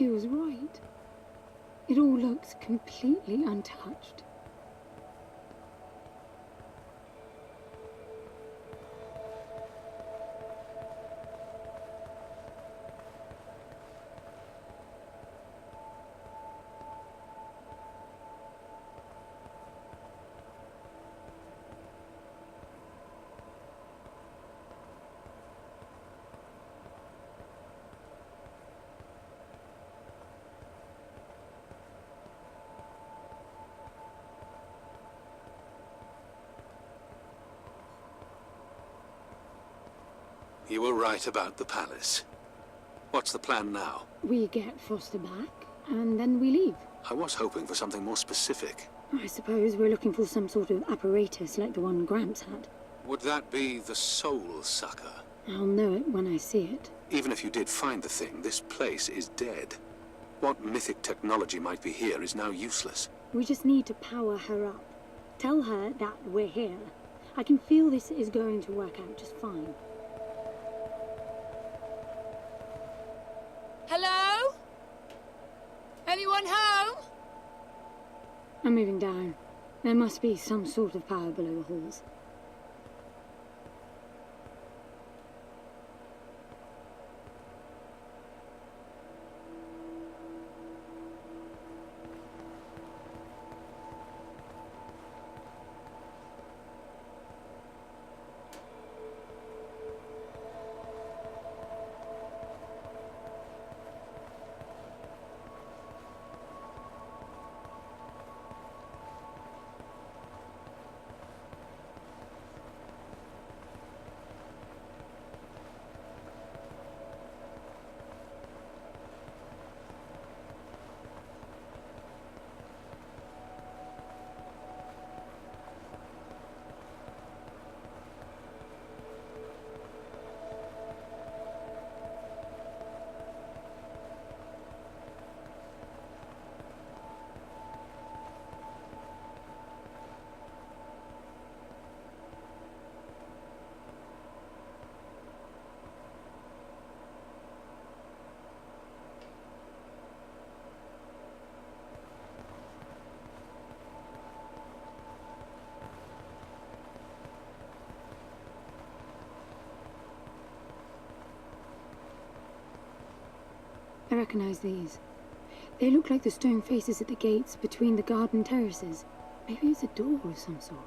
feels right. It all looks completely untouched. You were right about the palace. What's the plan now? We get Foster back, and then we leave. I was hoping for something more specific. I suppose we're looking for some sort of apparatus like the one Gramps had. Would that be the Soul Sucker? I'll know it when I see it. Even if you did find the thing, this place is dead. What mythic technology might be here is now useless. We just need to power her up. Tell her that we're here. I can feel this is going to work out just fine. Hello? Anyone home? I'm moving down. There must be some sort of power below the halls. I recognize these. They look like the stone faces at the gates between the garden terraces. Maybe it's a door of some sort.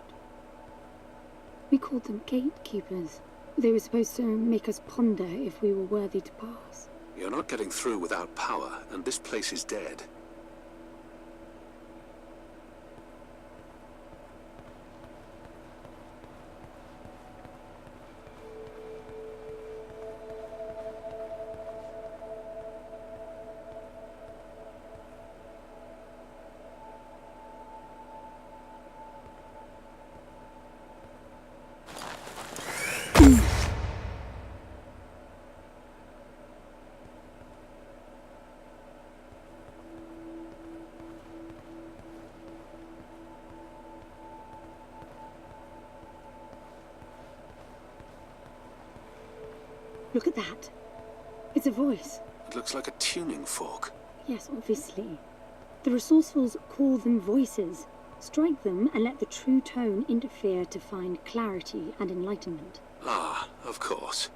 We called them gatekeepers. They were supposed to make us ponder if we were worthy to pass. You're not getting through without power, and this place is dead. Look at that. It's a voice. It looks like a tuning fork. Yes, obviously. The resourcefuls call them voices. Strike them and let the true tone interfere to find clarity and enlightenment. Ah, of course.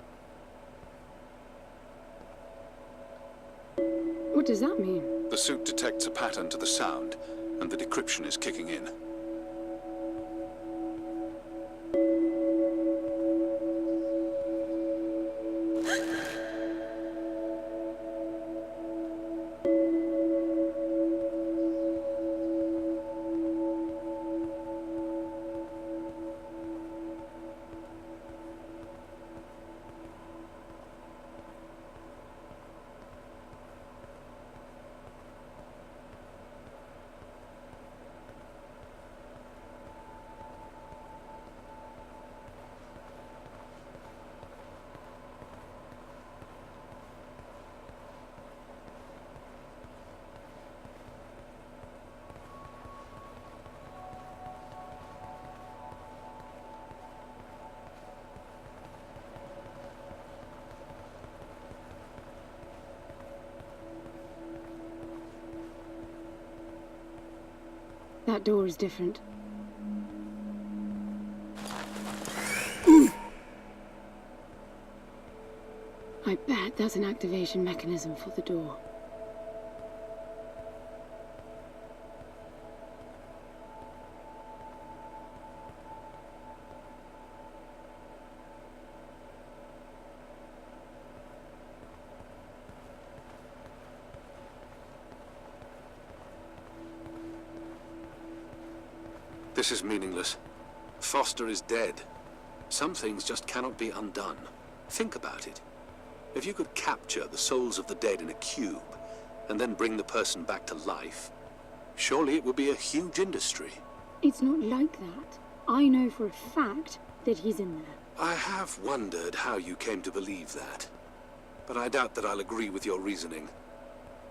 What does that mean? The suit detects a pattern to the sound, and the decryption is kicking in. That door is different. I bet that's an activation mechanism for the door. This is meaningless. Foster is dead. Some things just cannot be undone. Think about it. If you could capture the souls of the dead in a cube, and then bring the person back to life, surely it would be a huge industry. It's not like that. I know for a fact that he's in there. I have wondered how you came to believe that, but I doubt that I'll agree with your reasoning.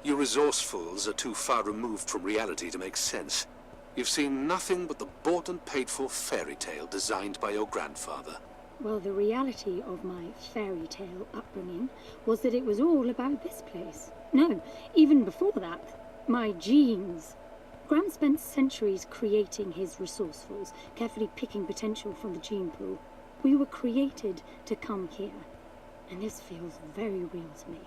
You resourcefuls are too far removed from reality to make sense. You've seen nothing but the bought and paid for fairy tale designed by your grandfather. Well, the reality of my fairy tale upbringing was that it was all about this place. No, even before that, my genes. Gram spent centuries creating his resourcefuls, carefully picking potential from the gene pool. We were created to come here, and this feels very real to me.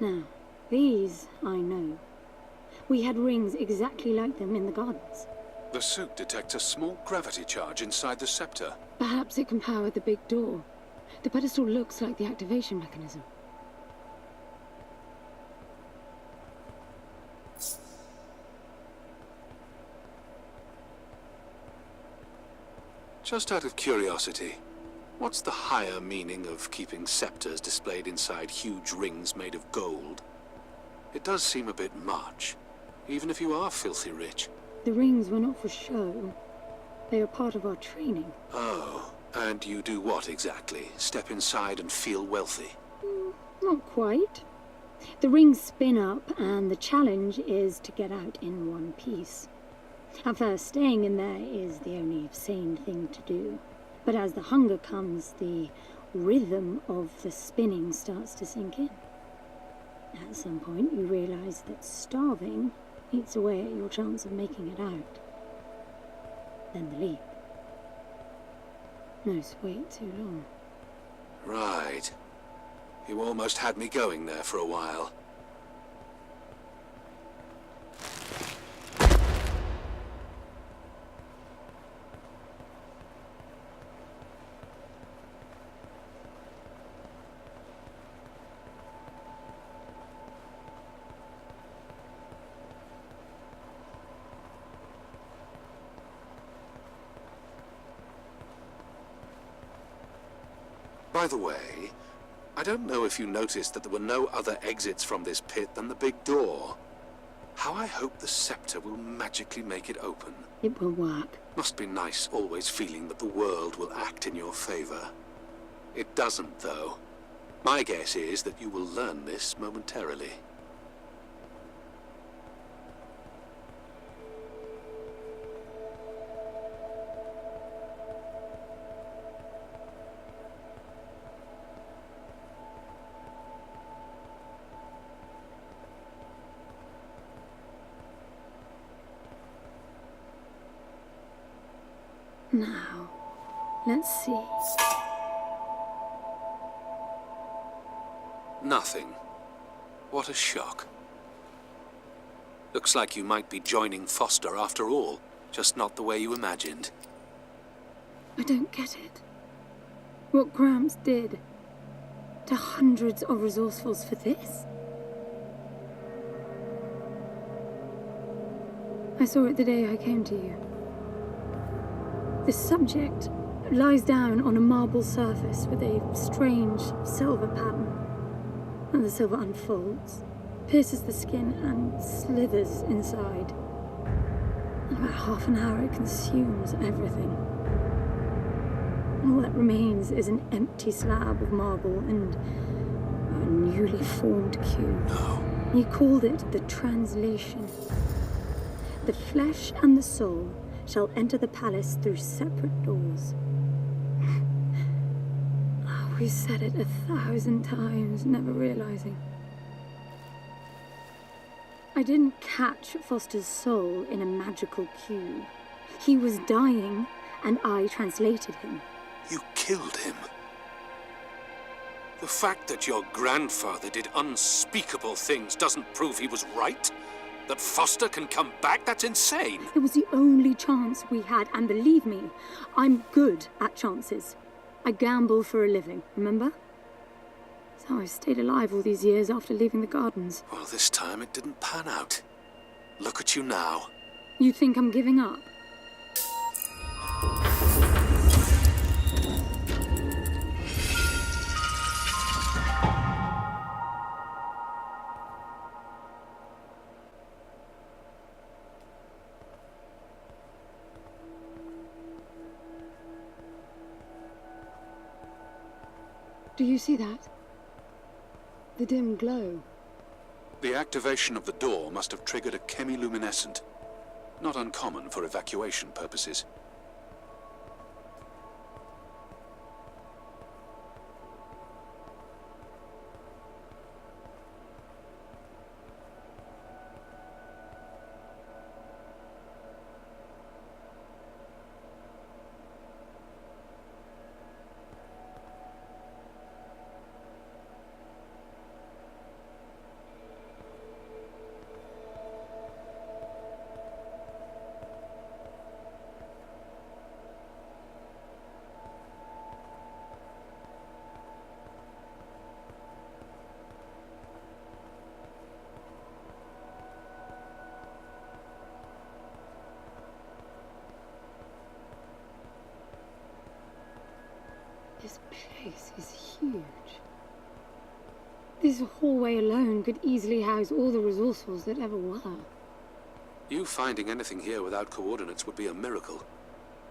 Now, these I know. We had rings exactly like them in the gardens. The suit detects a small gravity charge inside the scepter. Perhaps it can power the big door. The pedestal looks like the activation mechanism. Just out of curiosity, what's the higher meaning of keeping scepters displayed inside huge rings made of gold? It does seem a bit much, even if you are filthy rich. The rings were not for show. They are part of our training. Oh, and you do what exactly? Step inside and feel wealthy? Not quite. The rings spin up, and the challenge is to get out in one piece. At first, staying in there is the only sane thing to do. But as the hunger comes, the rhythm of the spinning starts to sink in. At some point, you realize that starving eats away at your chance of making it out. Then the leap. No, wait too long. Right. You almost had me going there for a while. By the way, I don't know if you noticed that there were no other exits from this pit than the big door. How I hope the scepter will magically make it open. It will work. Must be nice always feeling that the world will act in your favor. It doesn't, though. My guess is that you will learn this momentarily. Now, let's see. Nothing. What a shock. Looks like you might be joining Foster after all, just not the way you imagined. I don't get it. What Gramps did to hundreds of resourcefuls for this? I saw it the day I came to you. The subject lies down on a marble surface with a strange silver pattern. And the silver unfolds, pierces the skin, and slithers inside. In about half an hour, it consumes everything. And all that remains is an empty slab of marble and a newly formed cube. No. He called it the translation. The flesh and the soul shall enter the palace through separate doors. We said it 1,000 times, never realizing. I didn't catch Foster's soul in a magical cube. He was dying, and I translated him. You killed him. The fact that your grandfather did unspeakable things doesn't prove he was right? That Foster can come back? That's insane. It was the only chance we had, and believe me, I'm good at chances. I gamble for a living, remember? That's how I stayed alive all these years after leaving the gardens. Well, this time it didn't pan out. Look at you now. You think I'm giving up? Do you see that? The dim glow. The activation of the door must have triggered a chemiluminescent. Not uncommon for evacuation purposes. This place is huge. This hallway alone could easily house all the resourcefuls that ever were. You finding anything here without coordinates would be a miracle.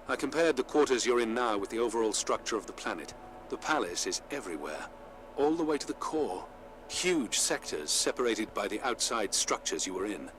I compared the quarters you're in now with the overall structure of the planet. The palace is everywhere, all the way to the core. Huge sectors separated by the outside structures you were in.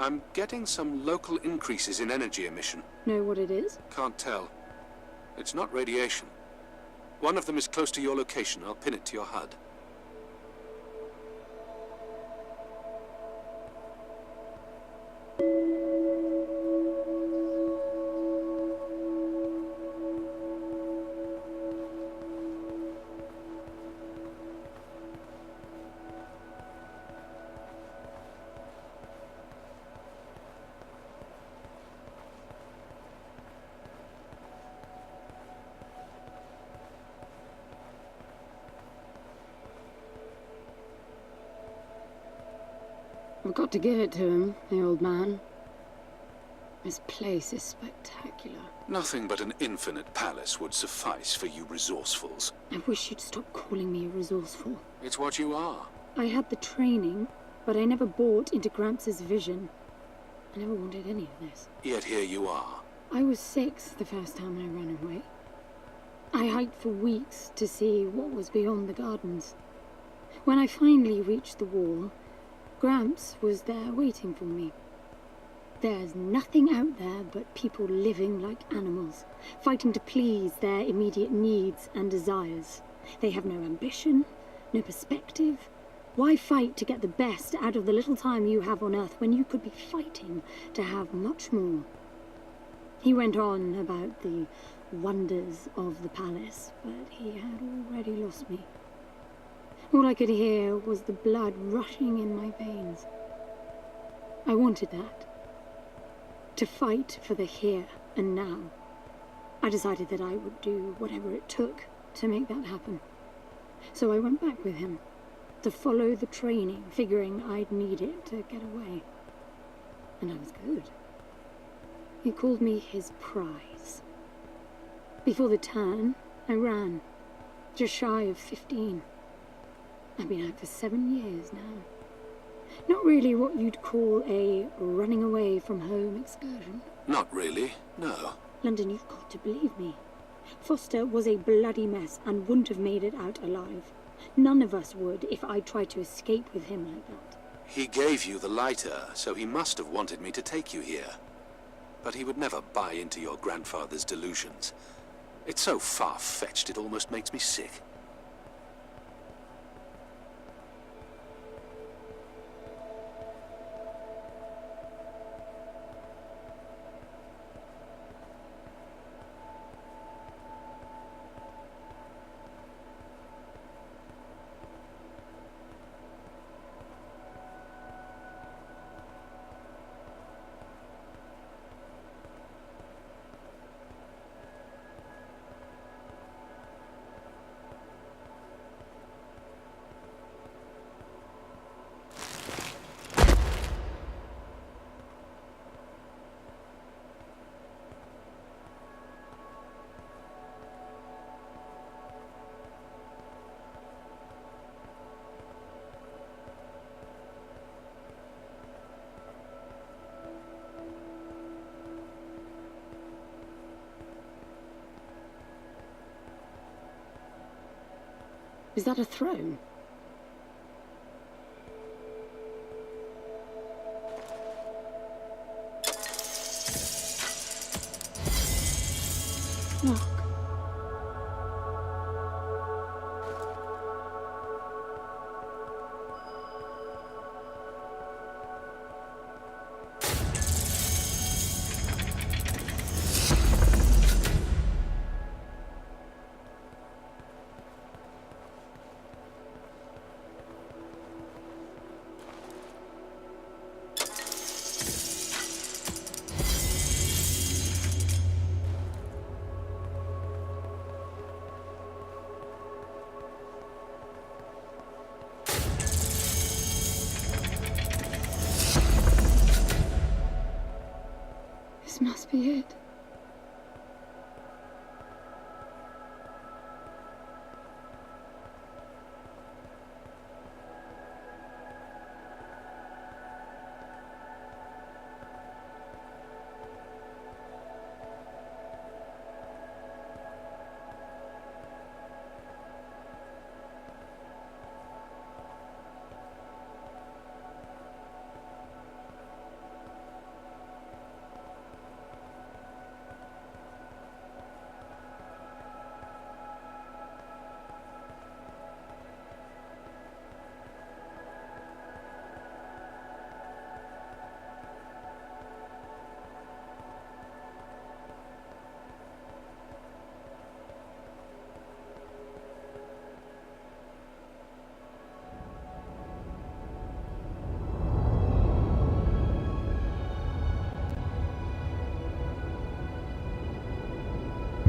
I'm getting some local increases in energy emission. Know what it is? Can't tell. It's not radiation. One of them is close to your location. I'll pin it to your HUD. I've got to give it to him, the old man. This place is spectacular. Nothing but an infinite palace would suffice for you resourcefuls. I wish you'd stop calling me a resourceful. It's what you are. I had the training, but I never bought into Gramps' vision. I never wanted any of this. Yet here you are. I was 6 the first time I ran away. I hiked for weeks to see what was beyond the gardens. When I finally reached the wall, Gramps was there waiting for me. There's nothing out there but people living like animals, fighting to please their immediate needs and desires. They have no ambition, no perspective, Why fight to get the best out of the little time you have on Earth when you could be fighting to have much more? He went on about the wonders of the palace, but he had already lost me. All I could hear was the blood rushing in my veins. I wanted that. To fight for the here and now. I decided that I would do whatever it took to make that happen. So I went back with him, to follow the training, figuring I'd need it to get away. And I was good. He called me his prize. Before the turn, I ran, just shy of 15. I've been out for 7 years now. Not really what you'd call a running away from home excursion. Not really, no. London, you've got to believe me. Foster was a bloody mess and wouldn't have made it out alive. None of us would if I tried to escape with him like that. He gave you the lighter, so he must have wanted me to take you here. But he would never buy into your grandfather's delusions. It's so far-fetched it almost makes me sick. Is that a throne? Look. This must be it.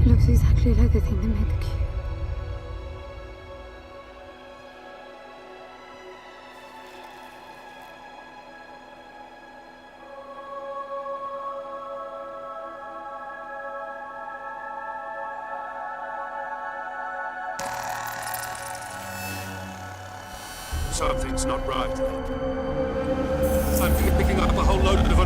It looks exactly like the thing that made the cube. Something's not right. I'm picking up a whole load of